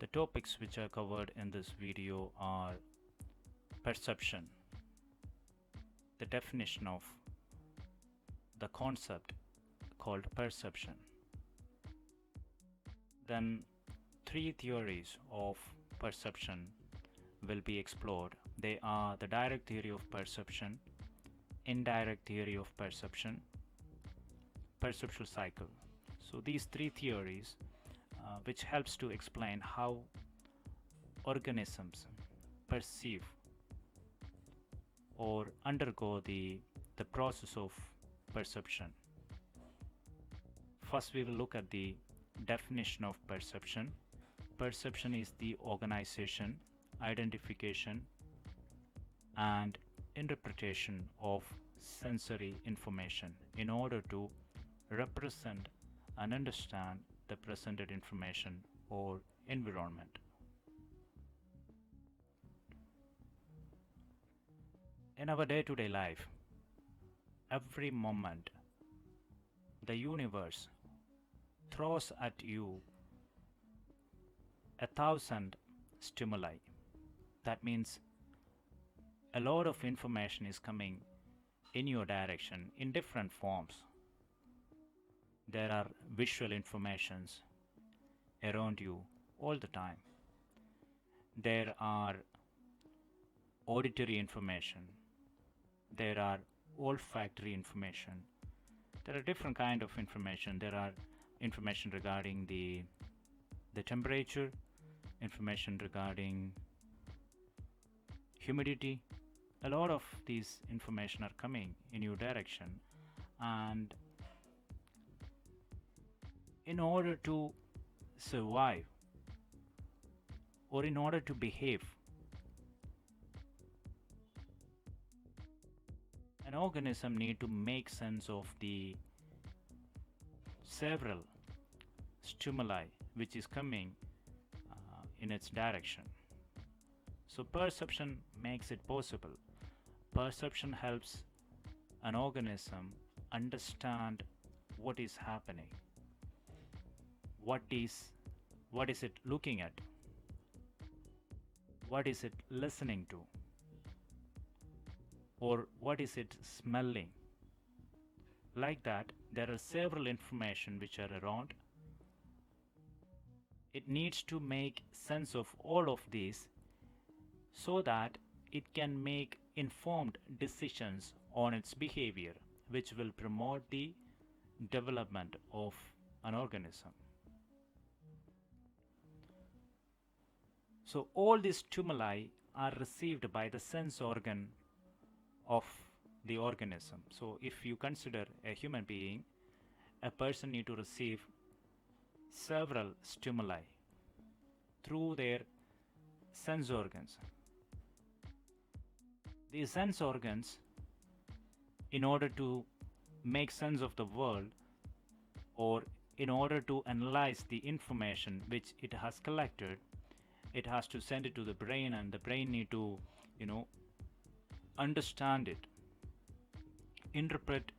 The topics which are covered in this video are perception, the definition of the concept called perception, then three theories of perception will be explored. They are the direct theory of perception, indirect theory of perception, perceptual cycle. So these three theories which helps to explain how organisms perceive or undergo the process of perception. First, we will look at the definition of perception. Perception is the organization, identification, and interpretation of sensory information in order to represent and understand the presented information or environment. In our day-to-day life, every moment, the universe throws at you 1,000 stimuli. That means a lot of information is coming in your direction in different forms. There are visual informations around you all the time. There are auditory information. There are olfactory information. There are different kind of information. There are information regarding the temperature, information regarding humidity. A lot of these information are coming in your direction, and in order to survive or in order to behave, an organism need to make sense of the several stimuli which is coming in its direction. So perception makes it possible. Perception helps an organism understand what is happening. What is it looking at? What is it listening to? Or what is it smelling? Like that, there are several information which are around. It needs to make sense of all of these so that it can make informed decisions on its behavior, which will promote the development of an organism. So all these stimuli are received by the sense organ of the organism. So if you consider a human being, a person need to receive several stimuli through their sense organs. These sense organs, in order to make sense of the world or in order to analyze the information which it has collected, it has to send it to the brain, and the brain need to understand it, interpret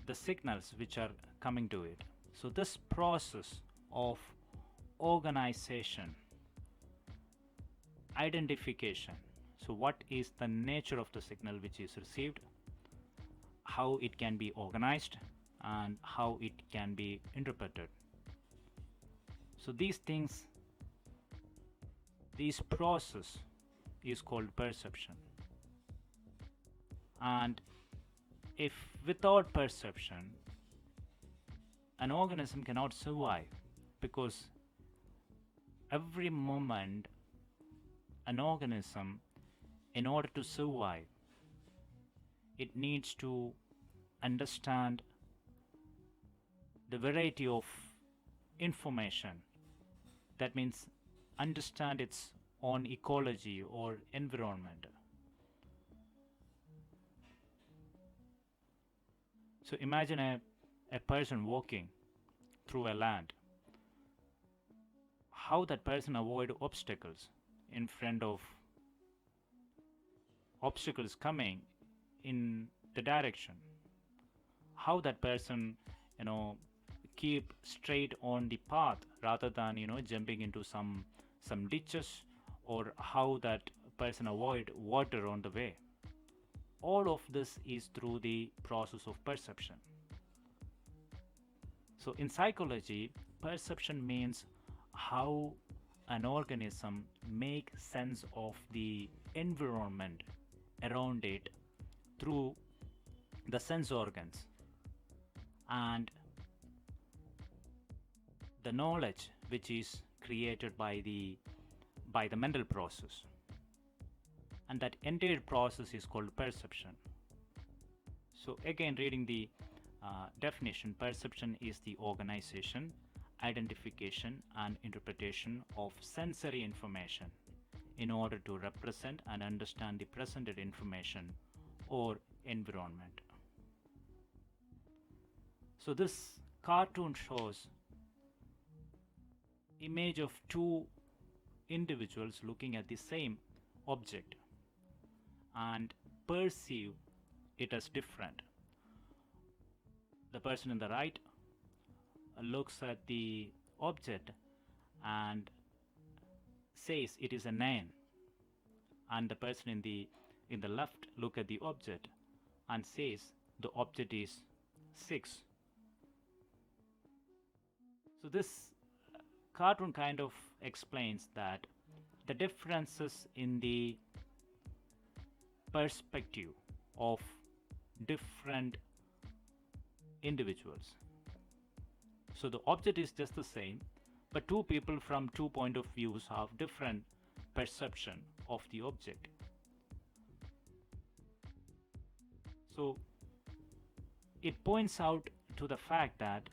the signals which are coming to it. So this process of organization, identification, so what is the nature of the signal which is received, how it can be organized, and how it can be interpreted. So these things, this process is called perception. And if without perception, an organism cannot survive, because every moment an organism, in order to survive, it needs to understand the variety of information. That means understand its own ecology or environment. So imagine a person walking through a land. How that person avoid obstacles in front of obstacles coming in the direction? how that person, you know, keep straight on the path rather than, you know, jumping into some ditches, or how that person avoid water on the way. All of this is through the process of perception. So in psychology, perception means how an organism makes sense of the environment around it through the sense organs and the knowledge which is created by the mental process. And that entire process is called perception. So again, reading the definition, perception is the organization, identification and interpretation of sensory information in order to represent and understand the presented information or environment. So this cartoon shows image of two individuals looking at the same object and perceive it as different. The person in the right looks at the object and says it is a 9, and the person in the left look at the object and says the object is 6. So this cartoon kind of explains that the differences in the perspective of different individuals. So the object is just the same, but two people from two point of views have different perception of the object. So it points out to the fact that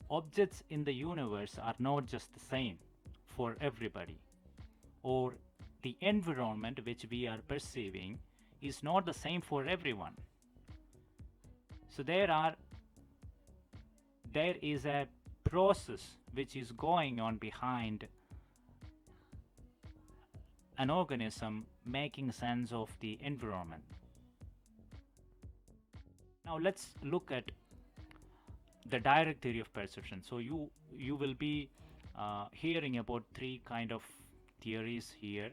objects in the universe are not just the same for everybody, or the environment which we are perceiving is not the same for everyone. So there is a process which is going on behind an organism making sense of the environment. Now let's look at the direct theory of perception. So you will be hearing about three kind of theories here.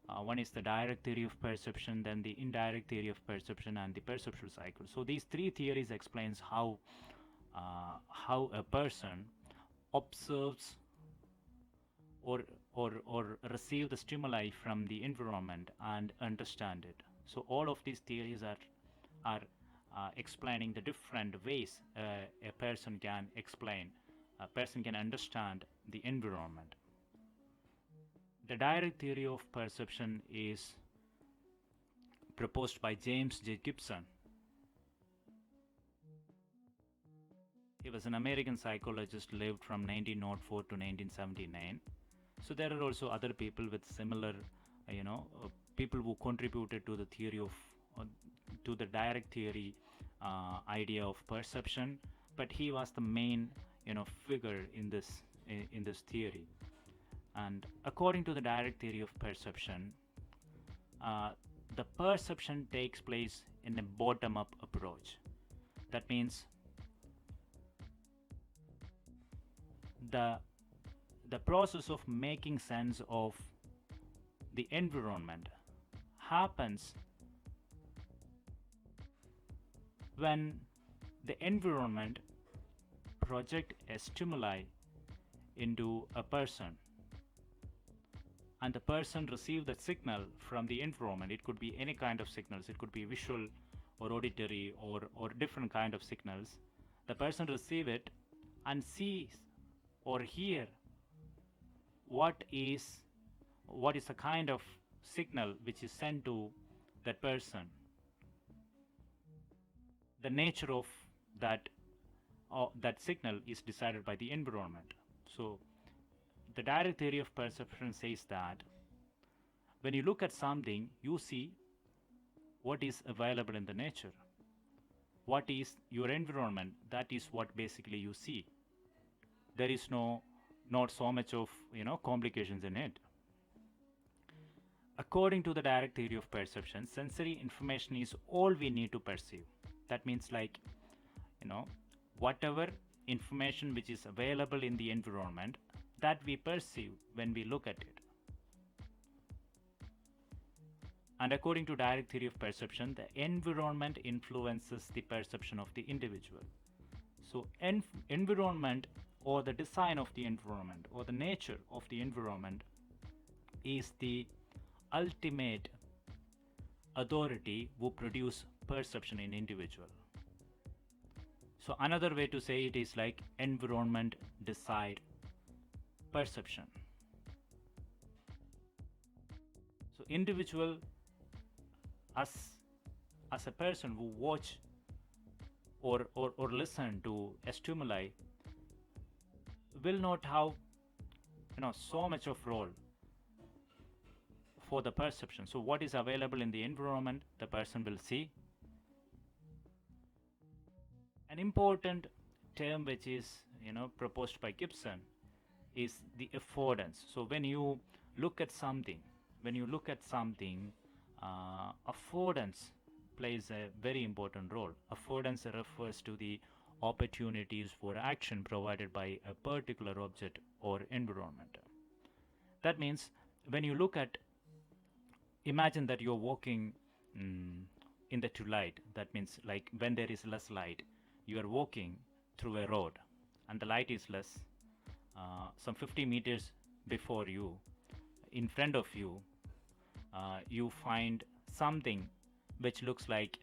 One is the direct theory of perception, then the indirect theory of perception, and the perceptual cycle. So these three theories explains how a person observes or receive the stimuli from the environment and understand it. So all of these theories are explaining the different ways a person can understand the environment. The direct theory of perception is proposed by James J. Gibson. He was an American psychologist, lived from 1904 to 1979. So there are also other people with similar, people who contributed to the theory of, to the direct theory idea of perception. But he was the main, figure in this theory. And according to the direct theory of perception, the perception takes place in a bottom-up approach. That means the process of making sense of the environment happens when the environment projects a stimuli into a person, and the person receives that signal from the environment. It could be any kind of signals. It could be visual or auditory or different kind of signals. The person receives it and sees or hear what is a kind of signal which is sent to that person. The nature of that signal is decided by the environment. So the direct theory of perception says that when you look at something, you see what is available in the nature. What is your environment? That is what basically you see. There is not so much of complications in it. According to the direct theory of perception, sensory information is all we need to perceive. That means, like, you know, whatever information which is available in the environment, that we perceive when we look at it. And according to direct theory of perception, the environment influences the perception of the individual. So environment, or the design of the environment, or the nature of the environment, is the ultimate authority who produce perception in individual. So another way to say it is like environment decide perception. So individual, as a person who watch or listen to a stimuli, will not have so much of role for the perception. So what is available in the environment, the person will see. An important term which is proposed by Gibson is the affordance. So when you look at something, affordance plays a very important role. Affordance refers to the opportunities for action provided by a particular object or environment. That means when you look at, imagine that you're walking in the twilight. That means, like, when there is less light, you are walking through a road and the light is less. Some 50 meters before you, in front of you, you find something which looks like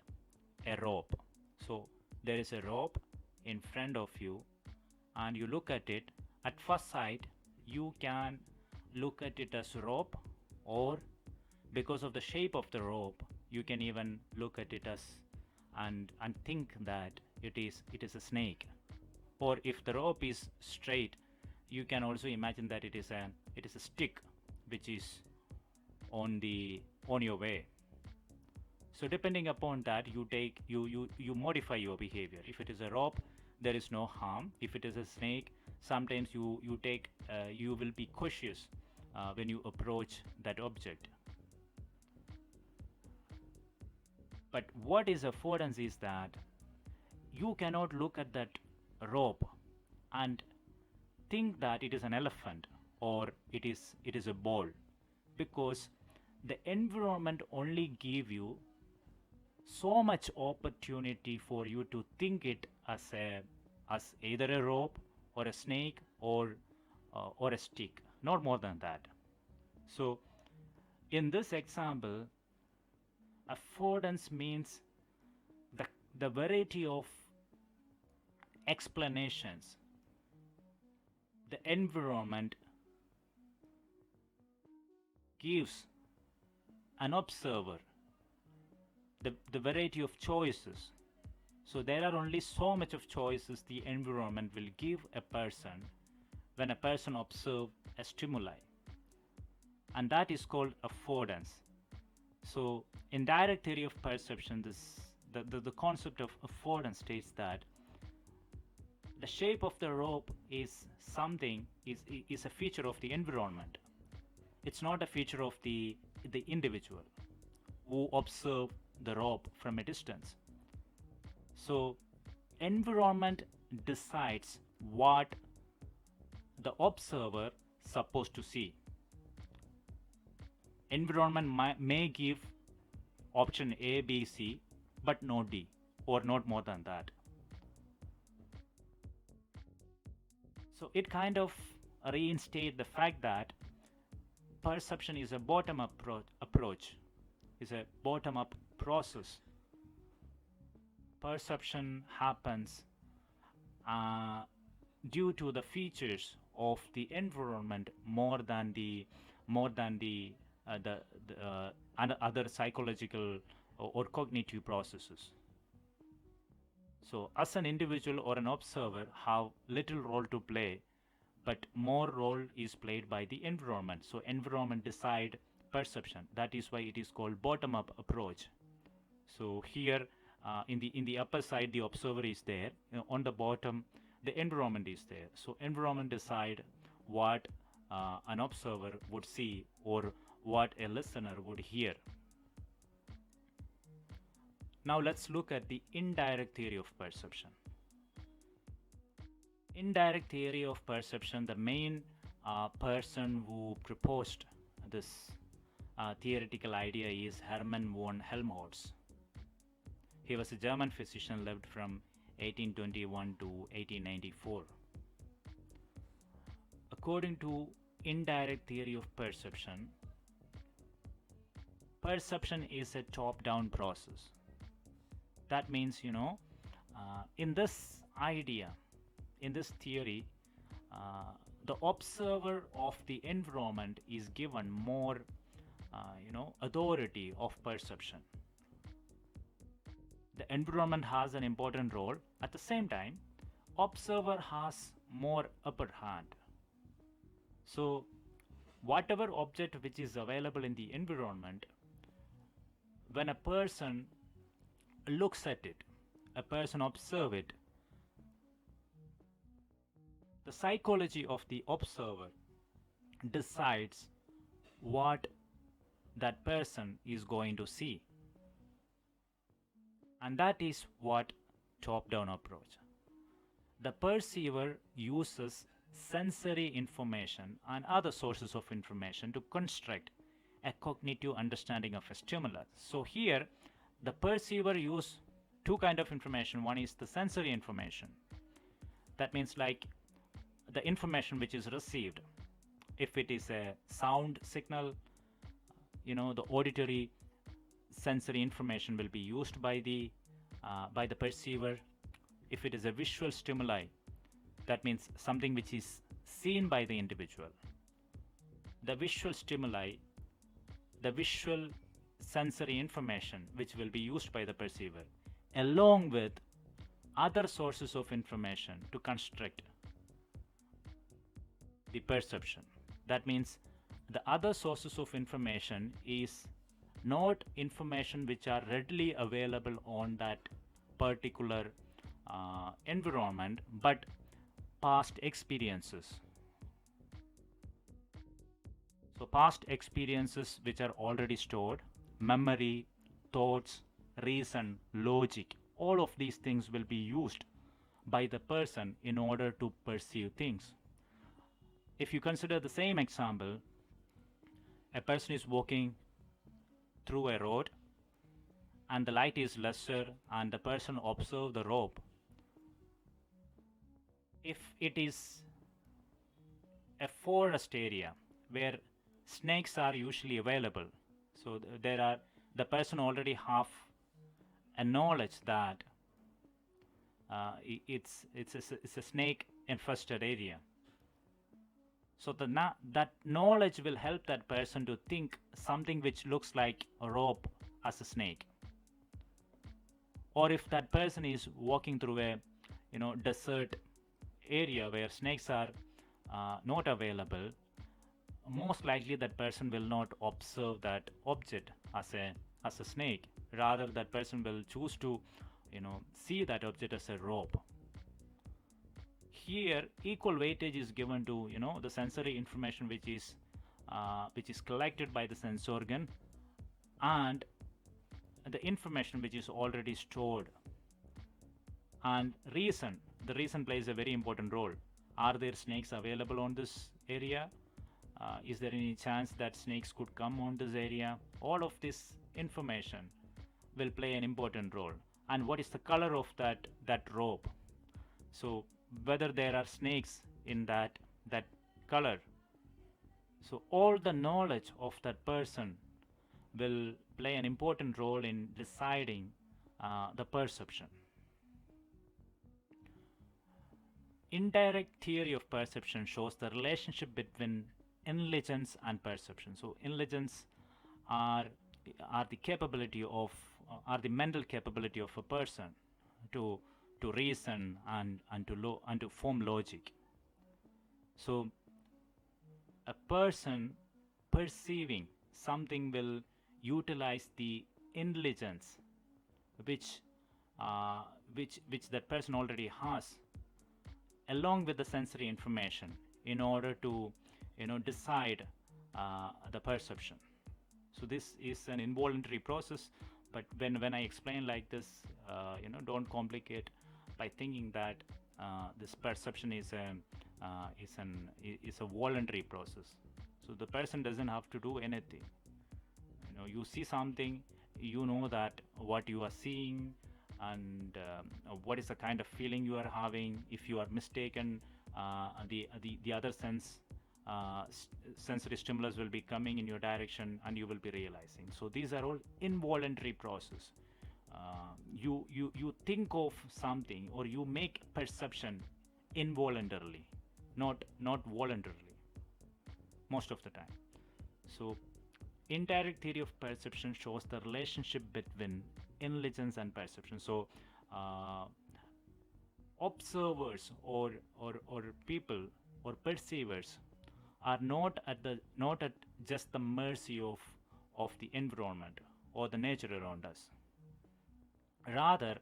a rope. So there is a rope in front of you, and you look at it. At first sight, you can look at it as rope, or because of the shape of the rope, you can even look at it as and think that it is a snake. Or if the rope is straight, you can also imagine that it is a stick which is on your way. So depending upon that, you modify your behavior. If it is a rope, there is no harm. If it is a snake, sometimes you will be cautious when you approach that object. But what is affordance is that you cannot look at that rope and think that it is an elephant or it is a ball, because the environment only give you so much opportunity for you to think it as either a rope or a snake or a stick, not more than that. So in this example, affordance means the variety of explanations the environment gives an observer, the variety of choices. So there are only so much of choices the environment will give a person when a person observes a stimuli, and that is called affordance. So in direct theory of perception, the concept of affordance states that the shape of the rope is a feature of the environment. It's not a feature of the individual who observe the rope from a distance. So environment decides what the observer supposed to see. Environment may give option A, B, C, but no D, or not more than that. So it kind of reinstates the fact that perception is a bottom-up approach, is a bottom-up process. Perception happens due to the features of the environment more than the other psychological or cognitive processes. So as an individual or an observer have little role to play, but more role is played by the environment. So environment decide perception. That is why it is called bottom-up approach. So here in the upper side, the observer is there. On the bottom, the environment is there. So environment decide what an observer would see or what a listener would hear. Now let's look at the indirect theory of perception. Indirect theory of perception, the main person who proposed this theoretical idea is Hermann von Helmholtz. He was a German physician, lived from 1821 to 1894. According to indirect theory of perception, perception is a top-down process. That means, in this idea, in this theory, the observer of the environment is given more, authority of perception. The environment has an important role. At the same time, observer has more upper hand. So, whatever object which is available in the environment, when a person looks at it, a person observes it, the psychology of the observer decides what that person is going to see. And that is what top-down approach. The perceiver uses sensory information and other sources of information to construct a cognitive understanding of a stimulus. So here, the perceiver uses two kinds of information. One is the sensory information. That means like the information which is received. If it is a sound signal, the auditory sensory information will be used by the perceiver. If it is a visual stimuli, that means something which is seen by the individual. The visual stimuli, the visual sensory information which will be used by the perceiver, along with other sources of information to construct the perception. That means the other sources of information is not information which are readily available on that particular environment, but past experiences. So past experiences which are already stored, memory, thoughts, reason, logic, all of these things will be used by the person in order to perceive things. If you consider the same example, a person is walking through a road and the light is lesser and the person observes the rope. If it is a forest area where snakes are usually available, so the person already have a knowledge that it's a snake infested area. So that knowledge will help that person to think something which looks like a rope as a snake. Or if that person is walking through a desert area where snakes are not available, most likely that person will not observe that object as a snake. Rather, that person will choose to see that object as a rope. Here, equal weightage is given to the sensory information which is collected by the sense organ and the information which is already stored. And the reason plays a very important role. Are there snakes available on this area? Is there any chance that snakes could come on this area? All of this information will play an important role. And what is the color of that rope? So whether there are snakes in that color. So all the knowledge of that person will play an important role in deciding the perception. Indirect theory of perception shows the relationship between intelligence and perception. So intelligence are the capability of are the mental capability of a person to reason and to form logic. So a person perceiving something will utilize the intelligence which that person already has, along with the sensory information, in order to decide the perception. So this is an involuntary process But when I explain like this, don't complicate by thinking that this perception is a voluntary process. So the person doesn't have to do anything. You see something, you know that what you are seeing, and what is the kind of feeling you are having. If you are mistaken, the other sensory stimulus will be coming in your direction, and you will be realizing. So these are all involuntary process. You think of something, or you make perception involuntarily, not voluntarily, most of the time. So indirect theory of perception shows the relationship between intelligence and perception. So uh, observers, or people, or perceivers, are not at just the mercy of the environment or the nature around us. Rather,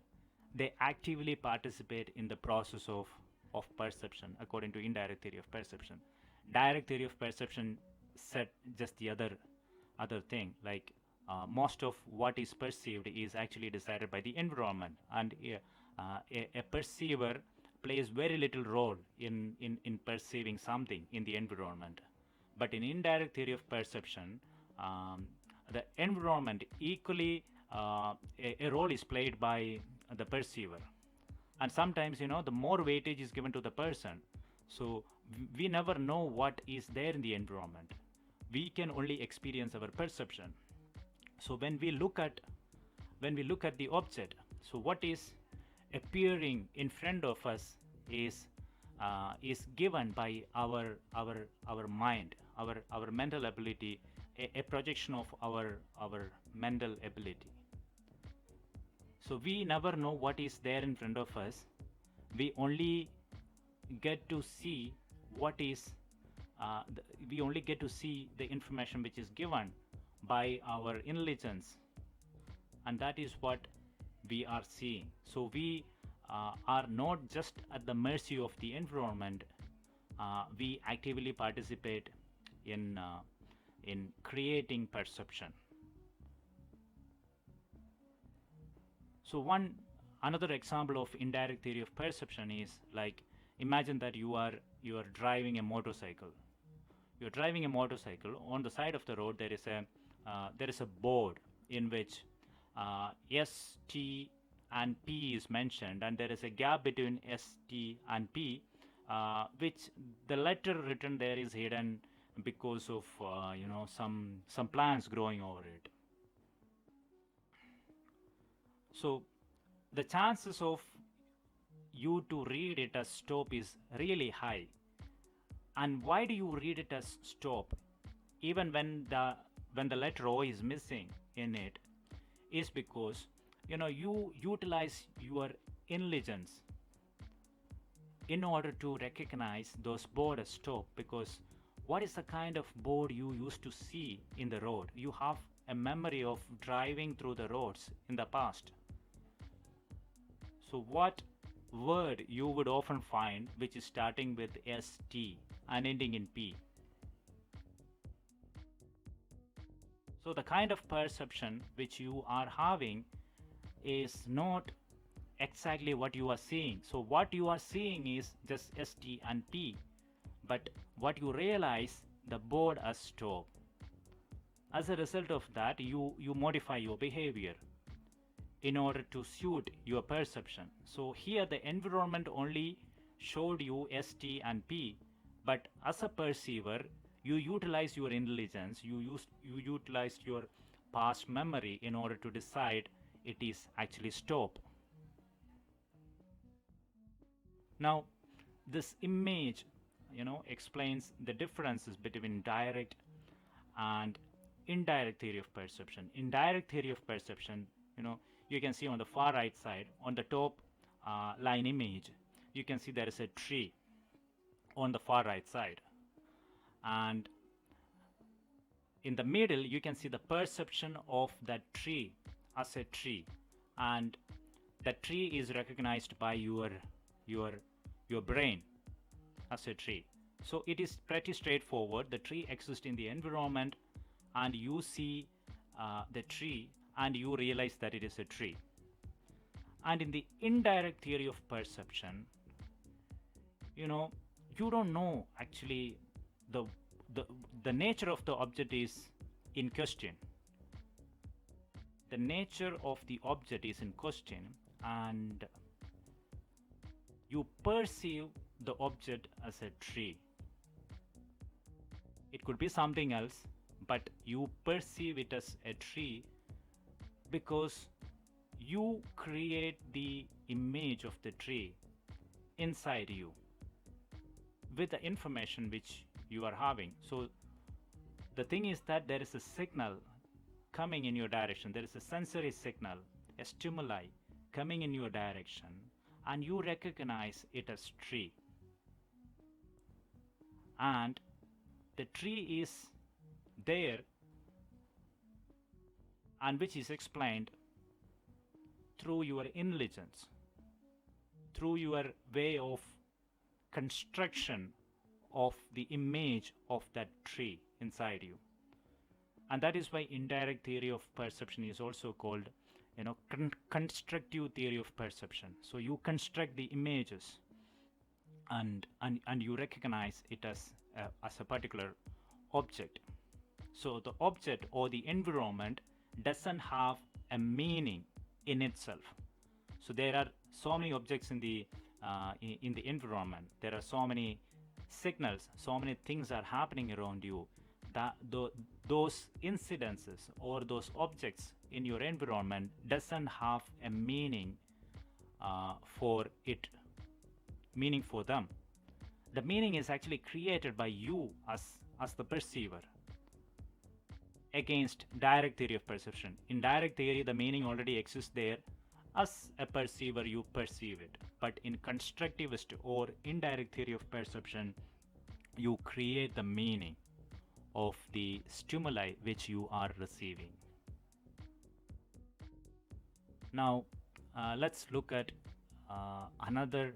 they actively participate in the process of perception, according to indirect theory of perception. Direct theory of perception said just the other thing, like most of what is perceived is actually decided by the environment, and a perceiver plays very little role in perceiving something in the environment. But in indirect theory of perception, um, the environment equally, a role is played by the perceiver. And sometimes, the more weightage is given to the person. So we never know what is there in the environment. We can only experience our perception. So when we look at the object, so what is appearing in front of us is given by our mind, our mental ability, a projection of our mental ability. So we never know what is there in front of us. We only get to see what is we only get to see the information which is given by our intelligence, and that is what we are seeing. So we are not just at the mercy of the environment. We actively participate in creating perception. So another example of indirect theory of perception is, like, imagine that you are driving a motorcycle. You're driving a motorcycle. On the side of the road, there is a board in which S, T, and P is mentioned, and there is a gap between S, T, and P, which the letter written there is hidden because of some plants growing over it. So the chances of you to read it as stop is really high. And why do you read it as stop, even when the letter O is missing in it? Is because you utilize your intelligence in order to recognize those board as stop. Because what is the kind of board you used to see in the road? You have a memory of driving through the roads in the past. So what word you would often find which is starting with ST and ending in P? So the kind of perception which you are having is not exactly what you are seeing. So what you are seeing is just ST and P, but what you realize, the board as stop. As a result of that, you modify your behavior in order to suit your perception. So here the environment only showed you ST and P, but as a perceiver, you utilize your intelligence, you utilized your past memory in order to decide it is actually stop. Now, this image, explains the differences between direct and indirect theory of perception. In direct theory of perception, you can see on the far right side, on the top line image, you can see there is a tree on the far right side, and in the middle you can see the perception of that tree as a tree, and that tree is recognized by your brain as a tree. So it is pretty straightforward. The tree exists in the environment, and you see the tree and you realize that it is a tree. And in the indirect theory of perception, you know, you don't know actually the the, the nature of the object is in question. The nature of the object is in question, and you perceive the object as a tree. It could be something else, but you perceive it as a tree because you create the image of the tree inside you with the information which you are having. So the thing is that there is a signal coming in your direction. There is a sensory signal, a stimuli coming in your direction, and you recognize it as tree. And the tree is there, and which is explained through your intelligence, through your way of construction of the image of that tree inside you. And that is why indirect theory of perception is also called, constructive theory of perception. So you construct the images, and you recognize it as a particular object. So the object or the environment doesn't have a meaning in itself. So there are so many objects in the environment. There are so many signals, so many things are happening around you, that those incidences or those objects in your environment doesn't have a meaning for them. The meaning is actually created by you as the perceiver, against direct theory of perception. In direct theory, the meaning already exists there. As a perceiver, you perceive it. But in constructivist or indirect theory of perception, you create the meaning of the stimuli which you are receiving. Now, let's look at another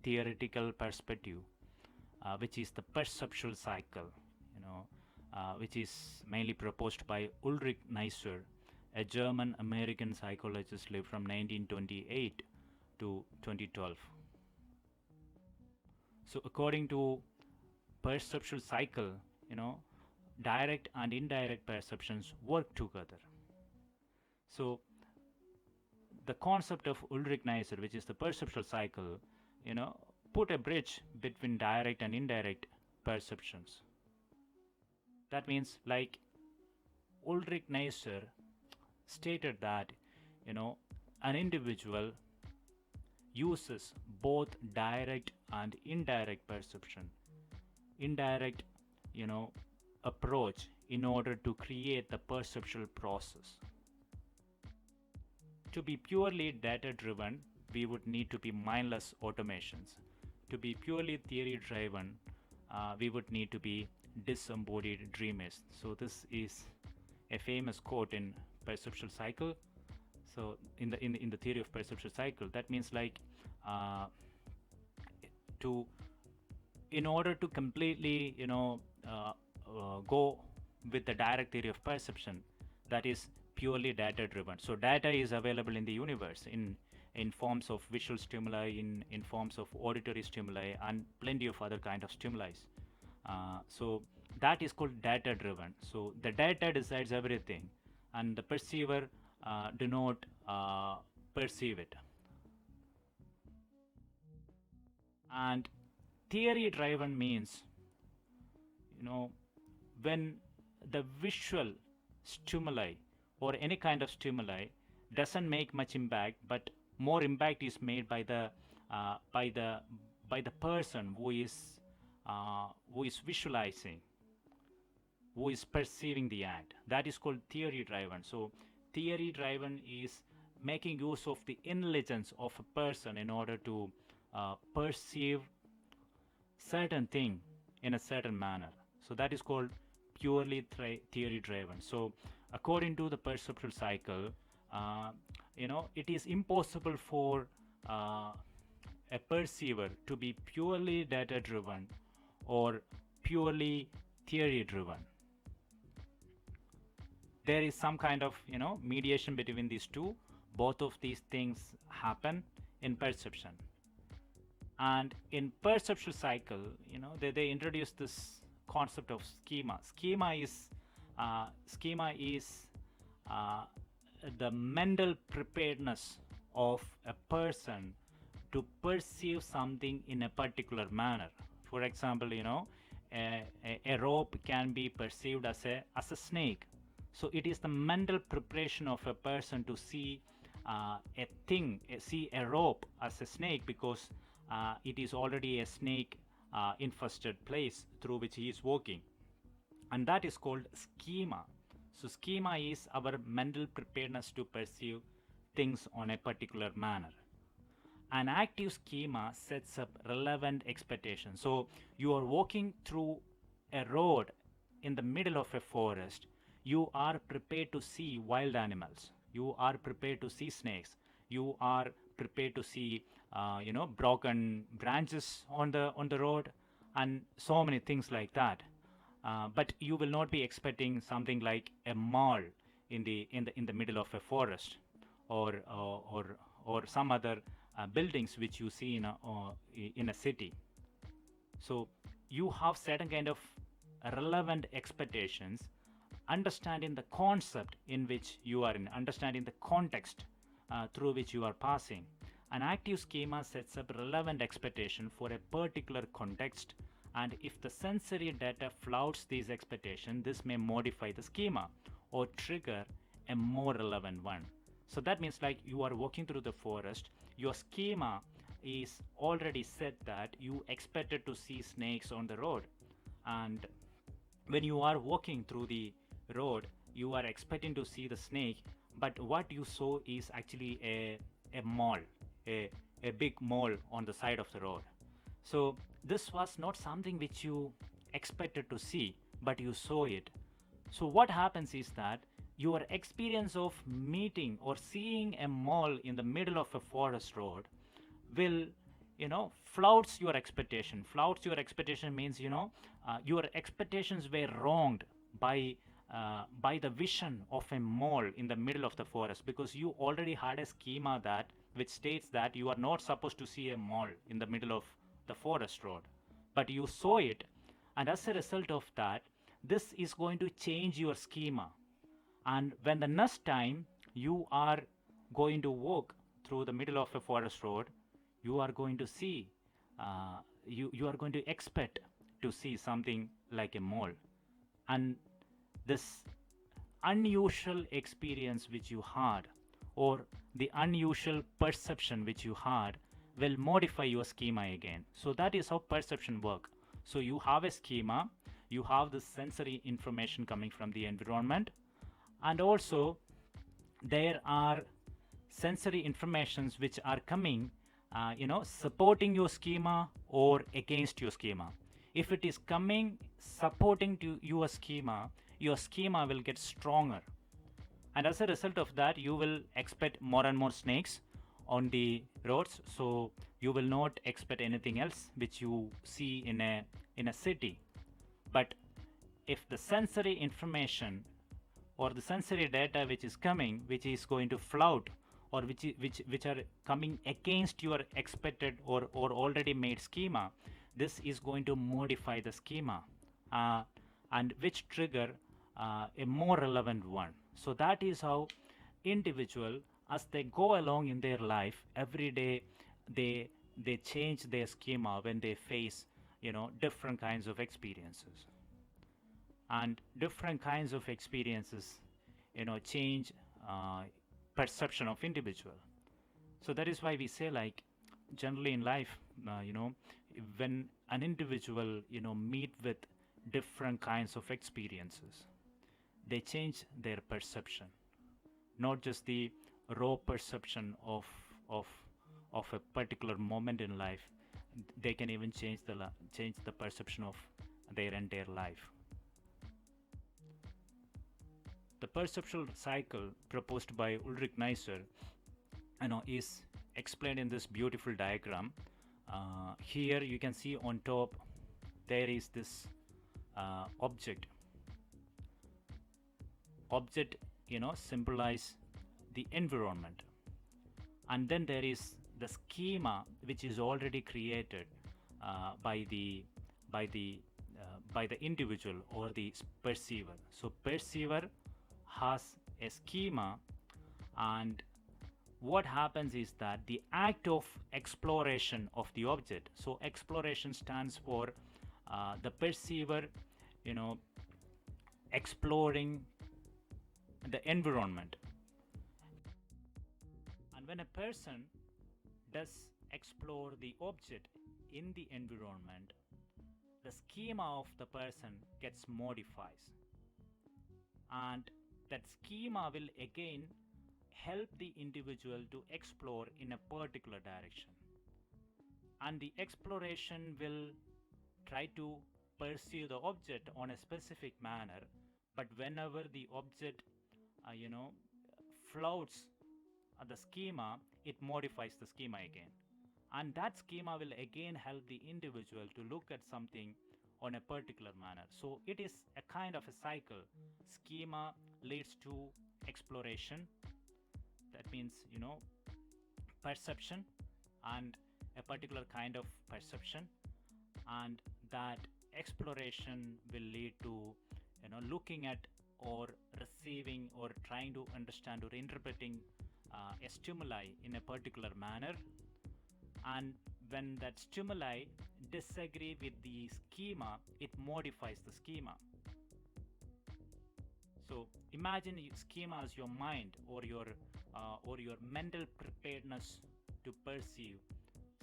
theoretical perspective, which is the perceptual cycle, which is mainly proposed by Ulrich Neisser, a German-American psychologist, lived from 1928 to 2012. So according to perceptual cycle, direct and indirect perceptions work together. So the concept of Ulrich Neisser, which is the perceptual cycle, put a bridge between direct and indirect perceptions. That means, like, Ulrich Neisser stated that, an individual uses both direct and indirect perception, indirect, approach in order to create the perceptual process. To be purely data driven, we would need to be mindless automations. To be purely theory driven, we would need to be disembodied dreamers. So this is a famous quote in perceptual cycle. So in the theory of perceptual cycle, that means, like, in order to completely go with the direct theory of perception, that is purely data driven. So data is available in the universe in forms of visual stimuli, in forms of auditory stimuli, and plenty of other kind of stimuli. So that is called data driven. So the data decides everything, and the perceiver do not perceive it. And theory driven means, when the visual stimuli or any kind of stimuli doesn't make much impact, but more impact is made by the person who is visualizing, who is perceiving the act. That is called theory driven. So theory driven is making use of the intelligence of a person in order to perceive certain thing in a certain manner. So that is called purely theory driven. So according to the perceptual cycle, it is impossible for a perceiver to be purely data driven or purely theory driven. there is some kind of mediation between these two. Both of these things happen in perception. And in perceptual cycle, they introduce this concept of schema. Schema is uh, the mental preparedness of a person to perceive something in a particular manner. For example, a rope can be perceived as a snake. So it is the mental preparation of a person to see see a rope as a snake, because it is already a snake infested place through which he is walking, and that is called schema. So schema is our mental preparedness to perceive things on a particular manner. An active schema sets up relevant expectations. So you are walking through a road in the middle of a forest. You are prepared to see wild animals. You are prepared to see snakes. You are prepared to see, broken branches on the road, and so many things like that. But you will not be expecting something like a mall in the middle of a forest, or or some other buildings which you see in a city. So you have certain kind of relevant expectations, understanding the concept in which you are in, understanding the context through which you are passing. An active schema sets up relevant expectation for a particular context, and if the sensory data flouts these expectations, this may modify the schema or trigger a more relevant one. So that means, like, you are walking through the forest, your schema is already set that you expected to see snakes on the road, and when you are walking through the road, you are expecting to see the snake, but what you saw is actually a mall, a, a big mall on the side of the road. So this was not something which you expected to see, but you saw it. So what happens is that your experience of meeting or seeing a mall in the middle of a forest road will, flouts your expectation. Flouts your expectation means, your expectations were wronged by the vision of a mall in the middle of the forest, because you already had a schema that which states that you are not supposed to see a mall in the middle of the forest road, but you saw it. And as a result of that, this is going to change your schema. And when the next time you are going to walk through the middle of a forest road, you are going to see, you are going to expect to see something like a mole. And this unusual experience which you had, or the unusual perception which you had, will modify your schema again. So that is how perception works. So you have a schema, you have the sensory information coming from the environment, and also there are sensory informations which are coming, supporting your schema or against your schema. If it is coming supporting to your schema will get stronger, and as a result of that, you will expect more and more snakes on the roads. So you will not expect anything else which you see in a city. But if the sensory information or the sensory data which is coming, which is going to flout, or which are coming against your expected or already made schema, this is going to modify the schema, and which trigger a more relevant one. So that is how individual, as they go along in their life, every day they change their schema when they face different kinds of experiences. And different kinds of experiences change perception of individual. So that is why we say, like, generally in life, when an individual meet with different kinds of experiences, they change their perception, not just the raw perception of a particular moment in life. They can even change the perception of their entire life. The perceptual cycle proposed by Ulrich Neisser, is explained in this beautiful diagram. Here you can see on top there is this object. object, symbolize the environment, and then there is the schema which is already created by the by the by the individual or the perceiver. So perceiver has a schema, and what happens is that the act of exploration of the object, so exploration stands for the perceiver, you know exploring the environment. And when a person does explore the object in the environment, the schema of the person gets modifies, and that schema will again help the individual to explore in a particular direction, and the exploration will try to perceive the object on a specific manner. But whenever the object uh, you know floats the schema, it modifies the schema again, and that schema will again help the individual to look at something on a particular manner. So it is a kind of a cycle. Schema leads to exploration, that means perception, and a particular kind of perception, and that exploration will lead to looking at or receiving or trying to understand or interpreting a stimuli in a particular manner. And when that stimuli disagree with the schema, it modifies the schema. So imagine schema as your mind or your mental preparedness to perceive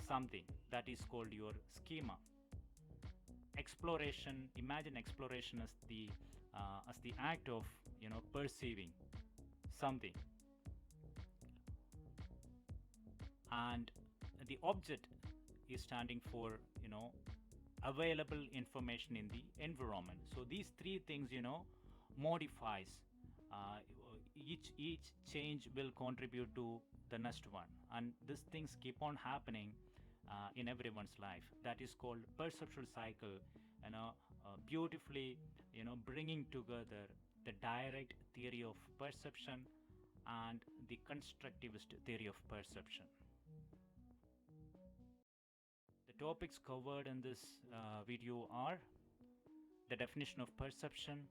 something. That is called your schema. Exploration. Imagine exploration as the act of perceiving something, and the object is standing for available information in the environment. So these three things modifies, uh, each change will contribute to the next one, and these things keep on happening in everyone's life. That is called perceptual cycle, beautifully bringing together the direct theory of perception and the constructivist theory of perception. The topics covered in this video are the definition of perception,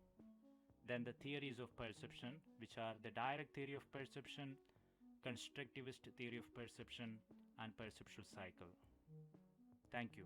then the theories of perception, which are the direct theory of perception, constructivist theory of perception, and perceptual cycle. Thank you.